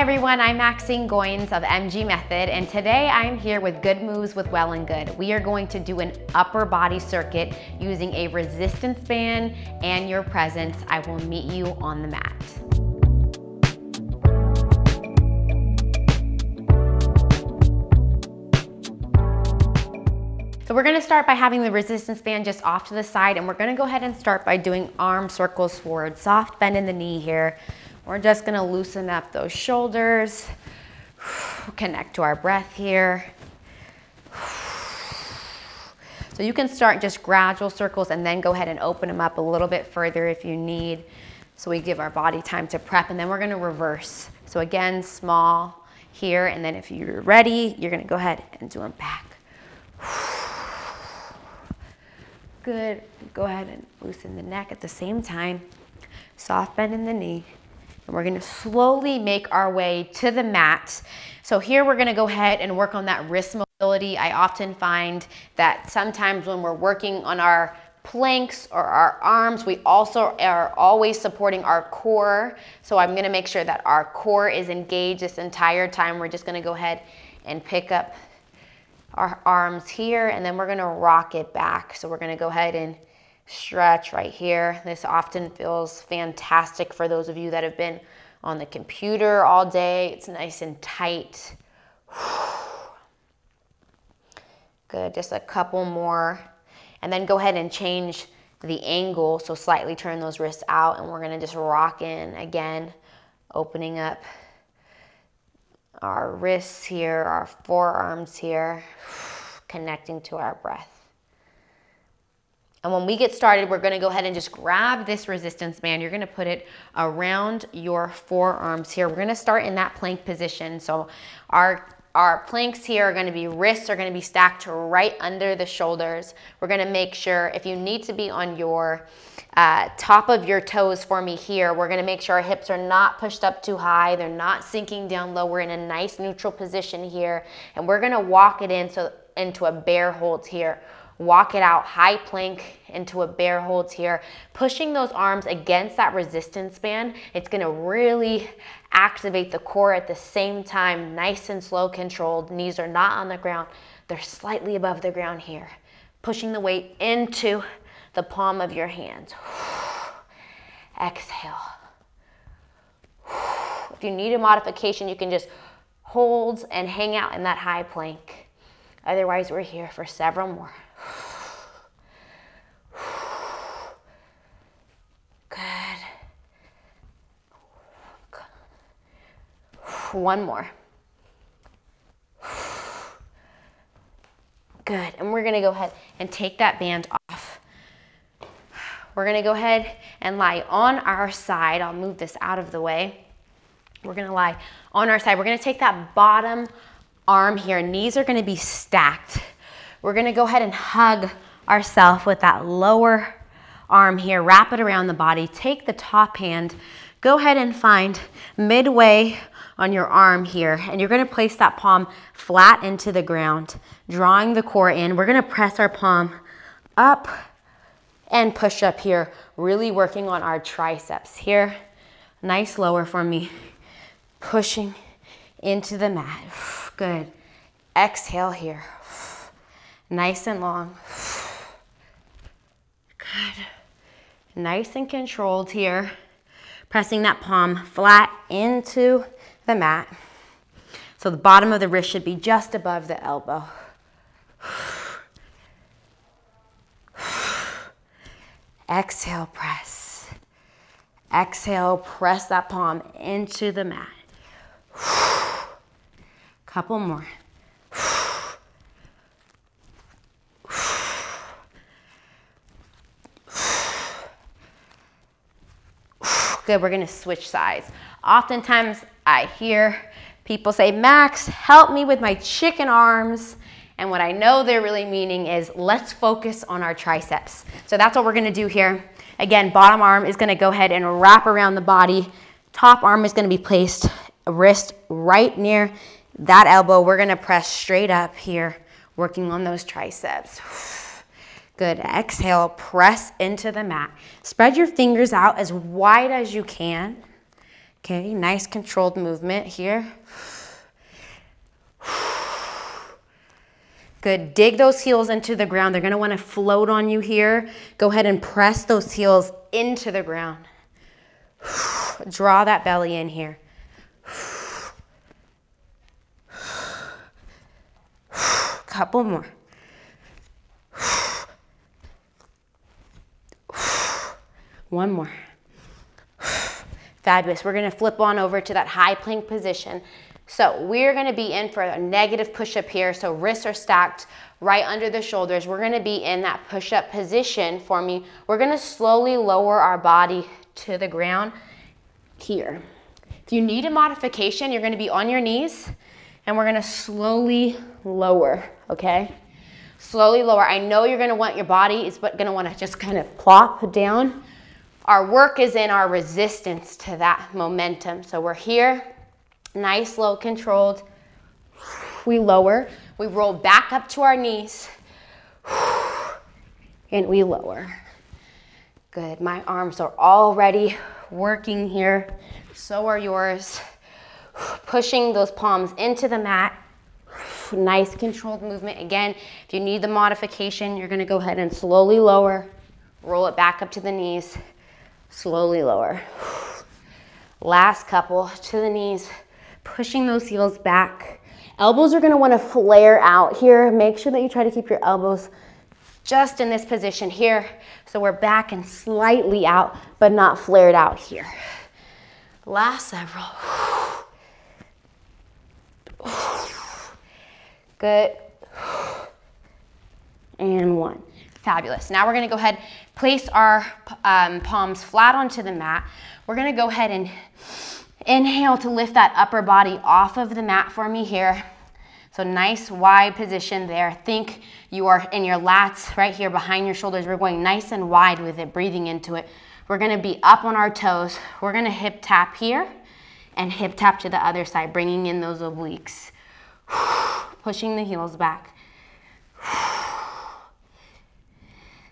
everyone, I'm Maxine Goynes of MG Method, and today I'm here with Good Moves with Well+Good. We are going to do an upper body circuit using a resistance band and your presence. I will meet you on the mat. So we're gonna start by having the resistance band just off to the side, and we're gonna go ahead and start by doing arm circles forward. Soft bend in the knee here. We're just gonna loosen up those shoulders, connect to our breath here. So you can start just gradual circles and then go ahead and open them up a little bit further if you need. So we give our body time to prep, and then we're gonna reverse. So again, small here, and then if you're ready, you're gonna go ahead and do them back. Good, go ahead and loosen the neck at the same time. Soft bend in the knee. And we're gonna slowly make our way to the mat. So here we're gonna go ahead and work on that wrist mobility. I often find that sometimes when we're working on our planks or our arms, we also are always supporting our core. So I'm gonna make sure that our core is engaged this entire time. We're just gonna go ahead and pick up our arms here, and then we're gonna rock it back. So we're gonna go ahead and stretch right here. This often feels fantastic for those of you that have been on the computer all day. It's nice and tight. Good, just a couple more. And then go ahead and change the angle, so slightly turn those wrists out, and we're gonna just rock in again, opening up our wrists here, our forearms here, connecting to our breath. And when we get started, we're gonna go ahead and just grab this resistance band. You're gonna put it around your forearms here. We're gonna start in that plank position. So our planks here are gonna be, wrists are gonna be stacked right under the shoulders. We're gonna make sure, if you need to be on your top of your toes for me here, we're gonna make sure our hips are not pushed up too high. They're not sinking down low. We're in a nice neutral position here. And we're gonna walk it into a bear hold here. Walk it out, high plank into a bear hold here. Pushing those arms against that resistance band, it's gonna really activate the core at the same time, nice and slow controlled. Knees are not on the ground, they're slightly above the ground here. Pushing the weight into the palm of your hand. Exhale. If you need a modification, you can just hold and hang out in that high plank. Otherwise, we're here for several more. Good. One more. Good, and we're gonna go ahead and take that band off. We're gonna go ahead and lie on our side. I'll move this out of the way. We're gonna lie on our side. We're gonna take that bottom arm here. Knees are gonna be stacked. We're gonna go ahead and hug ourselves with that lower arm here. Wrap it around the body. Take the top hand. Go ahead and find midway on your arm here. And you're gonna place that palm flat into the ground, drawing the core in. We're gonna press our palm up and push up here, really working on our triceps here. Nice lower for me. Pushing into the mat. Good. Exhale here. Nice and long. Good. Nice and controlled here. Pressing that palm flat into the mat. So the bottom of the wrist should be just above the elbow. Exhale, press. Exhale, press that palm into the mat. Couple more. Good, we're gonna switch sides. Oftentimes I hear people say, Max, help me with my chicken arms. And what I know they're really meaning is, let's focus on our triceps. So that's what we're gonna do here. Again, bottom arm is gonna go ahead and wrap around the body. Top arm is gonna be placed, wrist right near that elbow. We're gonna press straight up here, working on those triceps. Good, exhale, press into the mat. Spread your fingers out as wide as you can. Okay, nice controlled movement here. Good, dig those heels into the ground. They're gonna wanna float on you here. Go ahead and press those heels into the ground. Draw that belly in here. Couple more. One more. Fabulous. We're gonna flip on over to that high plank position. So we're gonna be in for a negative push-up here. So wrists are stacked right under the shoulders. We're gonna be in that push-up position for me. We're gonna slowly lower our body to the ground here. If you need a modification, you're gonna be on your knees and we're gonna slowly lower, okay? Slowly lower. I know you're gonna want your body is gonna wanna just kind of plop down. Our work is in our resistance to that momentum. So we're here, nice, low, controlled. We lower, we roll back up to our knees, and we lower. Good, my arms are already working here. So are yours. Pushing those palms into the mat. Nice controlled movement. Again, if you need the modification, you're gonna go ahead and slowly lower, roll it back up to the knees, slowly lower. Last couple to the knees, pushing those heels back. Elbows are gonna wanna flare out here. Make sure that you try to keep your elbows just in this position here. So we're back and slightly out, but not flared out here. Last several. Good. And one. Fabulous. Now we're gonna go ahead, place our palms flat onto the mat. We're gonna go ahead and inhale to lift that upper body off of the mat for me here. So nice wide position there. Think you are in your lats right here behind your shoulders. We're going nice and wide with it, breathing into it. We're gonna be up on our toes. We're gonna hip tap here and hip tap to the other side, bringing in those obliques. Pushing the heels back.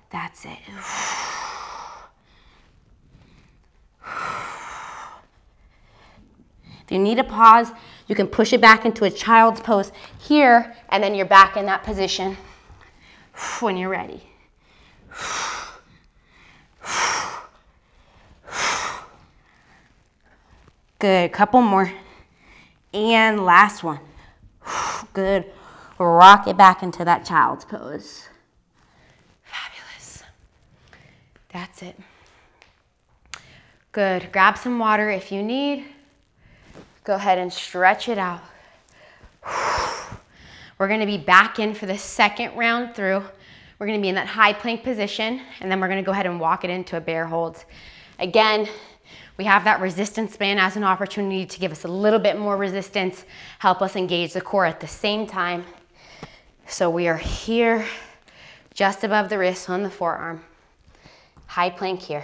That's it. If you need a pause, you can push it back into a child's pose here, and then you're back in that position when you're ready. Good, couple more. And last one. Good. Rock it back into that child's pose. Fabulous. That's it. Good. Grab some water if you need. Go ahead and stretch it out. We're going to be back in for the second round through. We're going to be in that high plank position, and then we're going to go ahead and walk it into a bear hold. Again, we have that resistance band as an opportunity to give us a little bit more resistance, help us engage the core at the same time. So we are here, just above the wrist on the forearm. High plank here.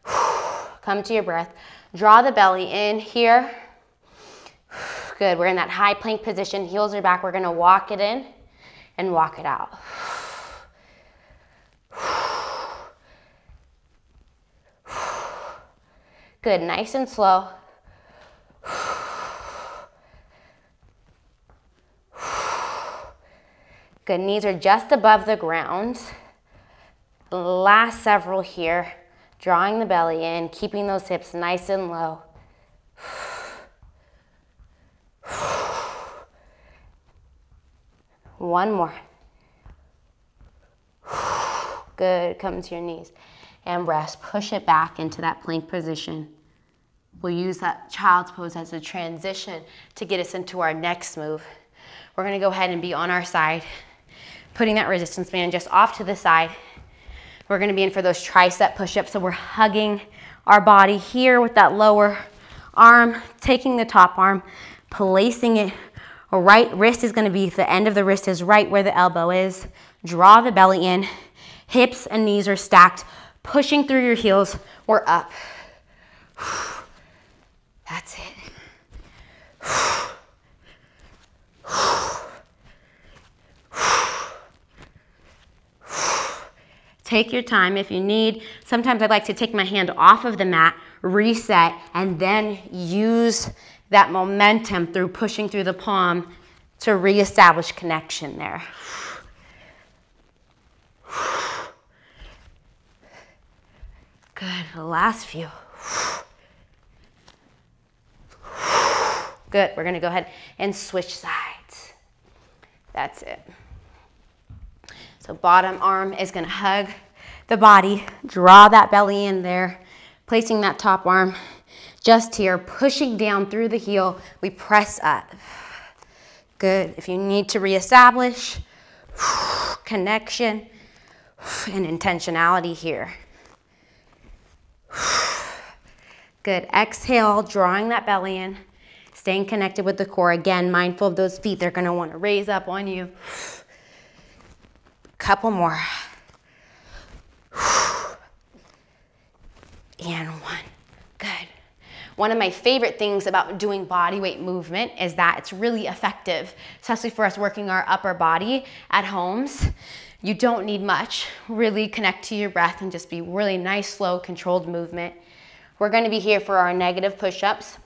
Come to your breath. Draw the belly in here. Good, we're in that high plank position. Heels are back. We're gonna walk it in and walk it out. Good, nice and slow. Good, knees are just above the ground. Last several here. Drawing the belly in, keeping those hips nice and low. One more. Good, come to your knees and rest. Push it back into that plank position. We'll use that child's pose as a transition to get us into our next move. We're gonna go ahead and be on our side, putting that resistance band just off to the side. We're gonna be in for those tricep push-ups. So we're hugging our body here with that lower arm, taking the top arm, placing it. Right wrist is gonna be, the end of the wrist is right where the elbow is. Draw the belly in. Hips and knees are stacked. Pushing through your heels, we're up. That's it. Take your time if you need. Sometimes I like to take my hand off of the mat, reset, and then use that momentum through pushing through the palm to reestablish connection there. Good, the last few. Good, we're gonna go ahead and switch sides. That's it. So bottom arm is gonna hug the body, draw that belly in there, placing that top arm just here, pushing down through the heel, we press up. Good, if you need to reestablish connection and intentionality here. Good, exhale, drawing that belly in, staying connected with the core. Again, mindful of those feet, they're gonna wanna raise up on you. Couple more. And one, good. One of my favorite things about doing body weight movement is that it's really effective, especially for us working our upper body at homes. You don't need much. Really connect to your breath and just be really nice, slow, controlled movement. We're gonna be here for our negative push-ups.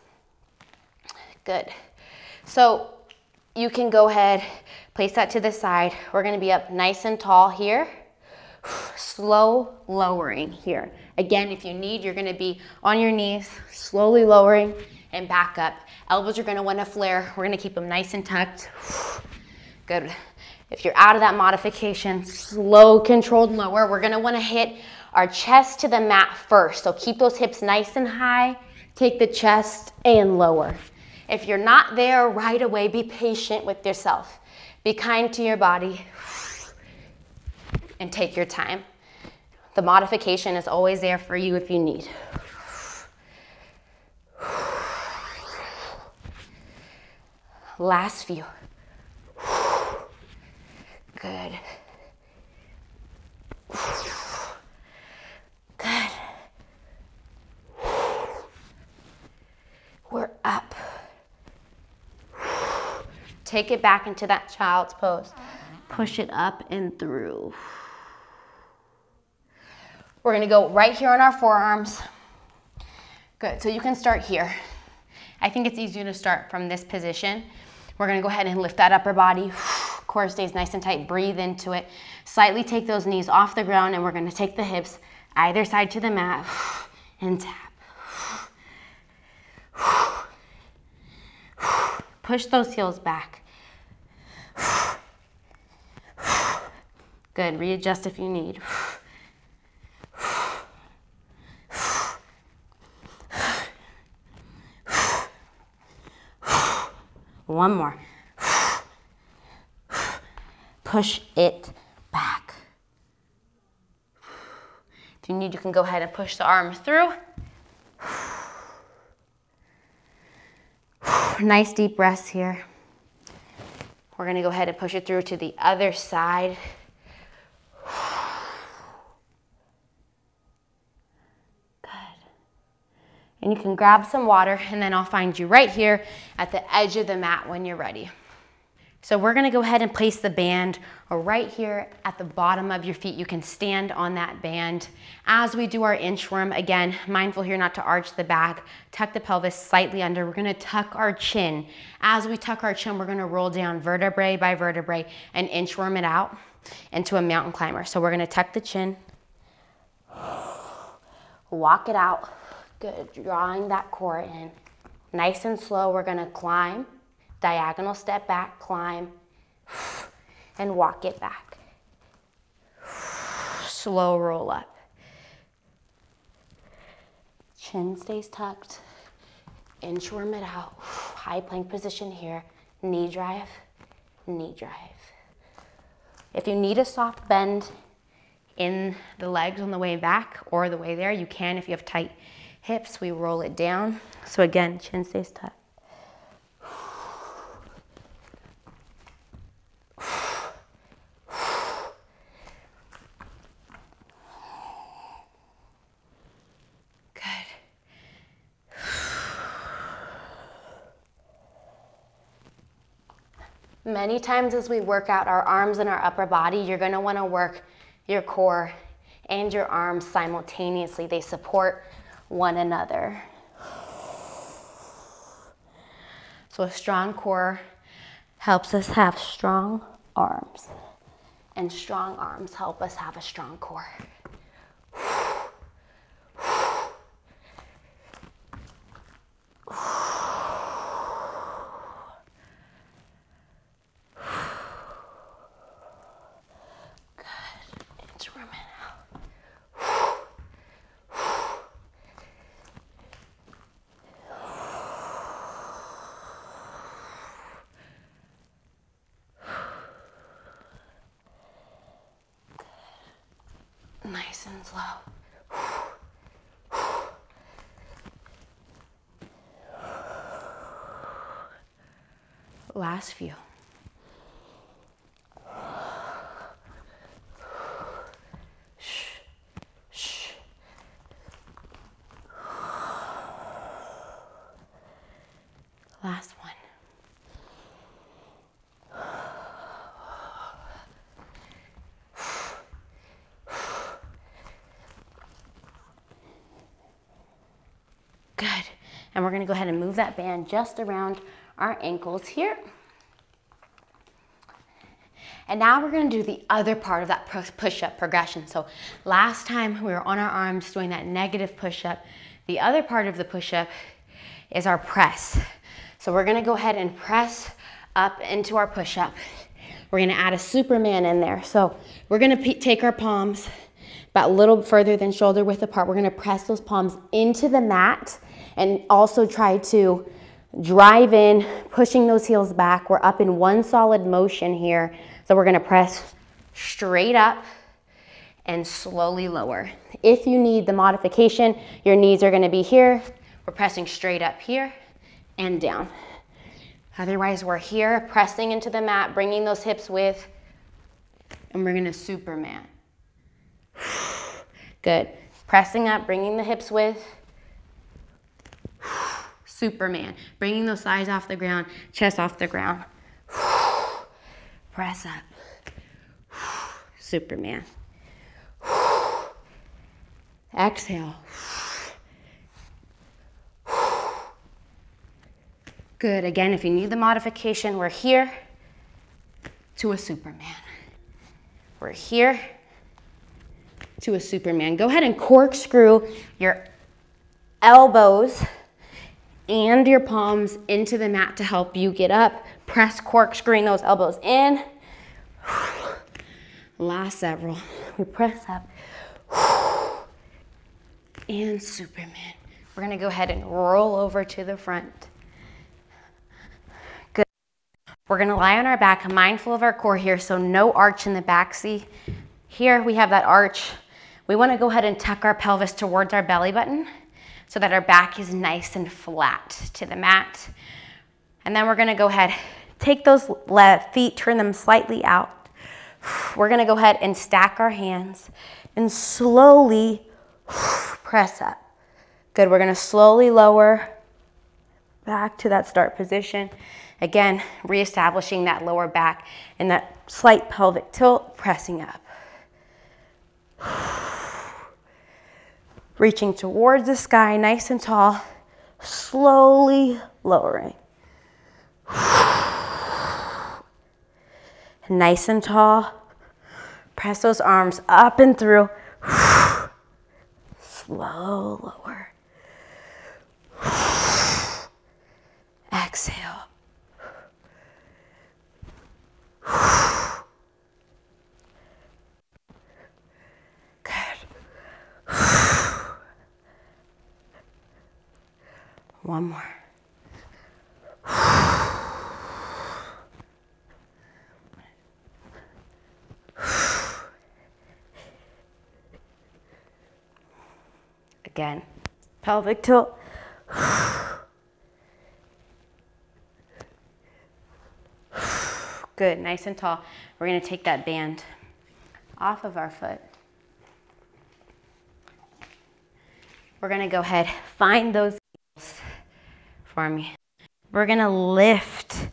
Good. So you can go ahead, place that to the side. We're gonna be up nice and tall here. Slow lowering here. Again, if you need, you're gonna be on your knees, slowly lowering and back up. Elbows are gonna wanna flare. We're gonna keep them nice and tucked. Good. If you're out of that modification, slow, controlled lower. We're gonna wanna hit our chest to the mat first. So keep those hips nice and high. Take the chest and lower. If you're not there right away, be patient with yourself. Be kind to your body and take your time. The modification is always there for you if you need. Last few. Good. Good. We're up. Take it back into that child's pose. Push it up and through. We're gonna go right here on our forearms. Good, so you can start here. I think it's easier to start from this position. We're gonna go ahead and lift that upper body. Core stays nice and tight, breathe into it. Slightly take those knees off the ground and we're gonna take the hips either side to the mat and tap. Push those heels back. Good, readjust if you need. One more. Push it back. If you need, you can go ahead and push the arms through. Nice deep breaths here. We're gonna go ahead and push it through to the other side. And you can grab some water and then I'll find you right here at the edge of the mat when you're ready. So we're gonna go ahead and place the band right here at the bottom of your feet. You can stand on that band. As we do our inchworm, again, mindful here not to arch the back, tuck the pelvis slightly under. We're gonna tuck our chin. As we tuck our chin, we're gonna roll down vertebrae by vertebrae and inchworm it out into a mountain climber. So we're gonna tuck the chin, walk it out. Good, drawing that core in. Nice and slow, we're gonna climb, diagonal step back, climb, and walk it back. Slow roll up. Chin stays tucked, inchworm it out. High plank position here, knee drive, knee drive. If you need a soft bend in the legs on the way back or the way there, you can if you have tight hips. We roll it down. So again, chin stays tucked. Good. Many times as we work out our arms and our upper body, you're going to want to work your core and your arms simultaneously. They support one another. So a strong core helps us have strong arms, and strong arms help us have a strong core. Nice and slow. Last few. Last one. Good. And we're going to go ahead and move that band just around our ankles here. And now we're going to do the other part of that push-up progression. So last time we were on our arms doing that negative push-up. The other part of the push-up is our press. So we're going to go ahead and press up into our push-up. We're going to add a Superman in there. So we're going to take our palms about a little further than shoulder width apart. We're going to press those palms into the mat and also try to drive in, pushing those heels back. We're up in one solid motion here. So we're going to press straight up and slowly lower. If you need the modification, your knees are going to be here. We're pressing straight up here and down. Otherwise, we're here pressing into the mat, bringing those hips with, and we're going to Superman. Good. Pressing up, bringing the hips with. Superman. Bringing those thighs off the ground, chest off the ground. Press up. Superman. Exhale. Good. Again, if you need the modification, we're here to a Superman. We're here to a Superman. Go ahead and corkscrew your elbows and your palms into the mat to help you get up. Press corkscrewing those elbows in. Last several. We press up. And Superman. We're going to go ahead and roll over to the front. Good. We're going to lie on our back, mindful of our core here, so no arch in the back. See, here we have that arch. We want to go ahead and tuck our pelvis towards our belly button so that our back is nice and flat to the mat. And then we're going to go ahead, take those left feet, turn them slightly out. We're going to go ahead and stack our hands and slowly press up. Good. We're going to slowly lower back to that start position. Again, reestablishing that lower back and that slight pelvic tilt, pressing up. Reaching towards the sky, nice and tall, slowly lowering. Nice and tall. Press those arms up and through. Slow lower. Exhale. One more. Again, pelvic tilt. Good, nice and tall. We're going to take that band off of our foot. We're going to go ahead, find those heels for me. We're going to lift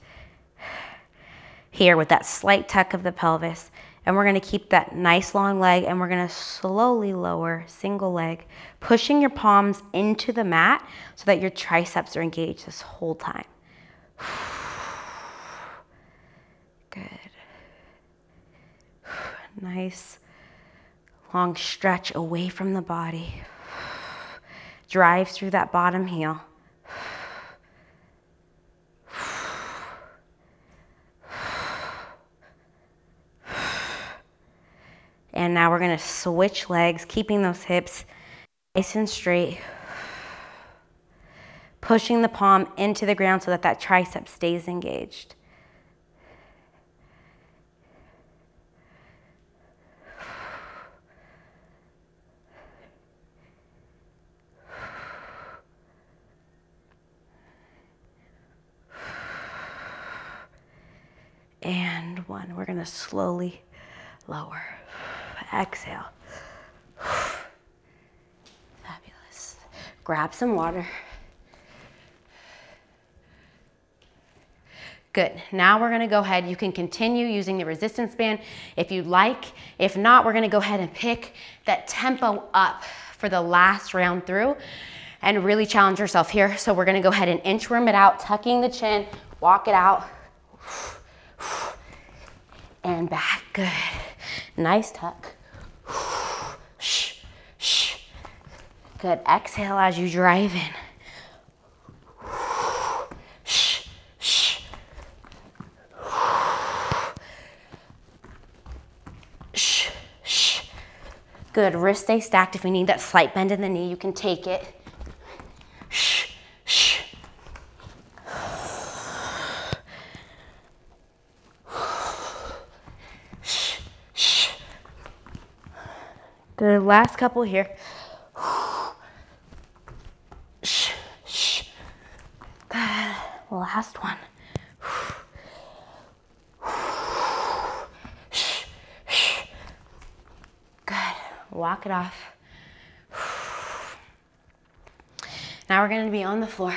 here with that slight tuck of the pelvis, And we're gonna keep that nice long leg, and we're gonna slowly lower, single leg, pushing your palms into the mat so that your triceps are engaged this whole time. Good. Nice long stretch away from the body. Drive through that bottom heel. And now we're gonna switch legs, keeping those hips nice and straight. Pushing the palm into the ground so that that tricep stays engaged. And one. We're gonna slowly lower. Exhale. Fabulous. Grab some water. Good. Now we're gonna go ahead. You can continue using the resistance band if you'd like. If not, we're gonna go ahead and pick that tempo up for the last round through and really challenge yourself here. So we're gonna go ahead and inchworm it out, tucking the chin, walk it out, and back. Good. Nice tuck. Shh, shh. Good. Exhale as you drive in. Shh, shh. Shh, shh. Good. Wrist stay stacked. If you need that slight bend in the knee, you can take it. Shh, shh. Good, last couple here. Shh, shh. Good, last one. Shh, shh. Good, walk it off. Now we're gonna be on the floor.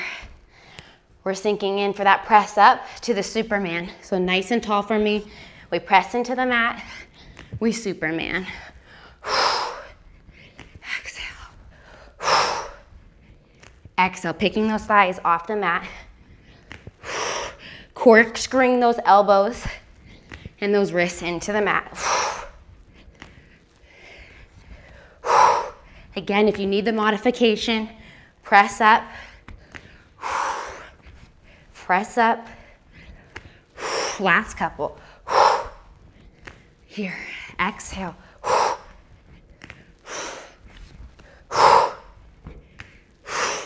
We're sinking in for that press up to the Superman. So nice and tall for me. We press into the mat, we Superman. Exhale, picking those thighs off the mat. Corkscrewing those elbows and those wrists into the mat. Again, if you need the modification, press up. Press up. Last couple. Here, exhale.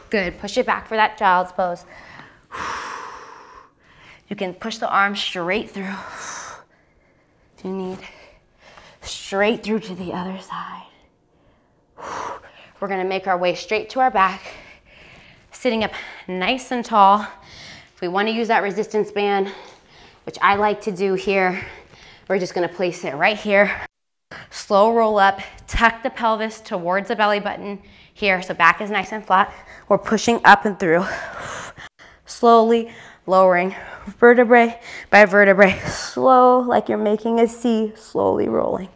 Good, push it back for that child's pose. You can push the arms straight through if you need. Straight through to the other side. We're gonna make our way straight to our back, sitting up nice and tall. If we wanna use that resistance band, which I like to do here, we're just gonna place it right here. Slow roll up, tuck the pelvis towards the belly button here, so back is nice and flat. We're pushing up and through. Slowly lowering vertebrae by vertebrae. Slow, like you're making a C, slowly rolling.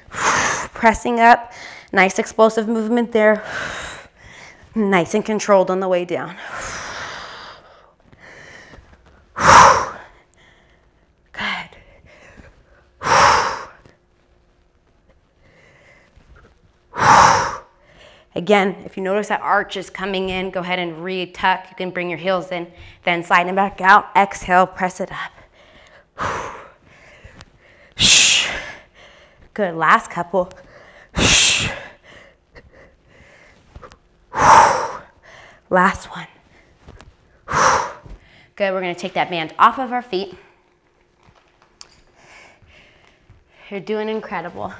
Pressing up, nice explosive movement there. Nice and controlled on the way down. Good. Again, if you notice that arch is coming in, go ahead and re-tuck. You can bring your heels in, then slide them back out. Exhale, press it up. Good, last couple. Last one. Good, we're gonna take that band off of our feet. You're doing incredible.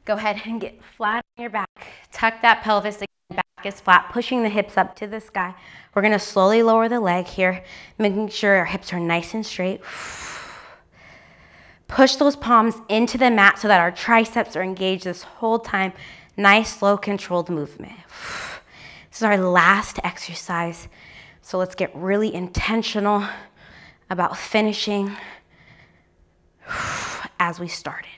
Go ahead and get flat on your back. Tuck that pelvis again, back is flat, pushing the hips up to the sky. We're gonna slowly lower the leg here, making sure our hips are nice and straight. Push those palms into the mat so that our triceps are engaged this whole time. Nice, slow, controlled movement. This is our last exercise. So let's get really intentional about finishing as we started.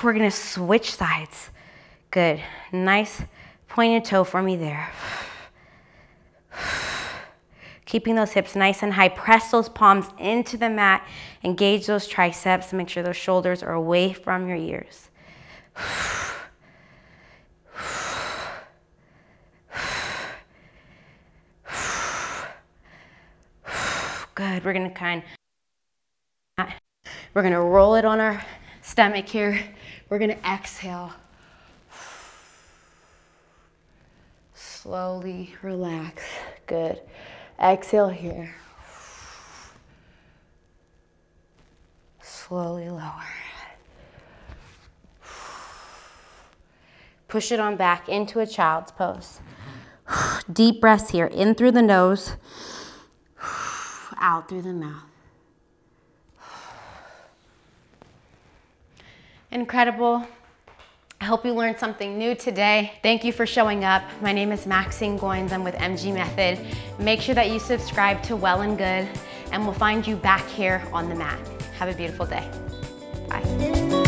We're gonna switch sides. Good, nice pointed toe for me there. Keeping those hips nice and high. Press those palms into the mat. Engage those triceps. Make sure those shoulders are away from your ears. Good, we're gonna roll it on our stomach here. We're gonna exhale. Slowly relax. Good. Exhale here. Slowly lower. Push it on back into a child's pose. Deep breaths here. In through the nose, out through the mouth. Incredible. I hope you learned something new today. Thank you for showing up. My name is Maxine Goynes. I'm with MG Method. Make sure that you subscribe to Well+Good, and we'll find you back here on the mat. Have a beautiful day. Bye.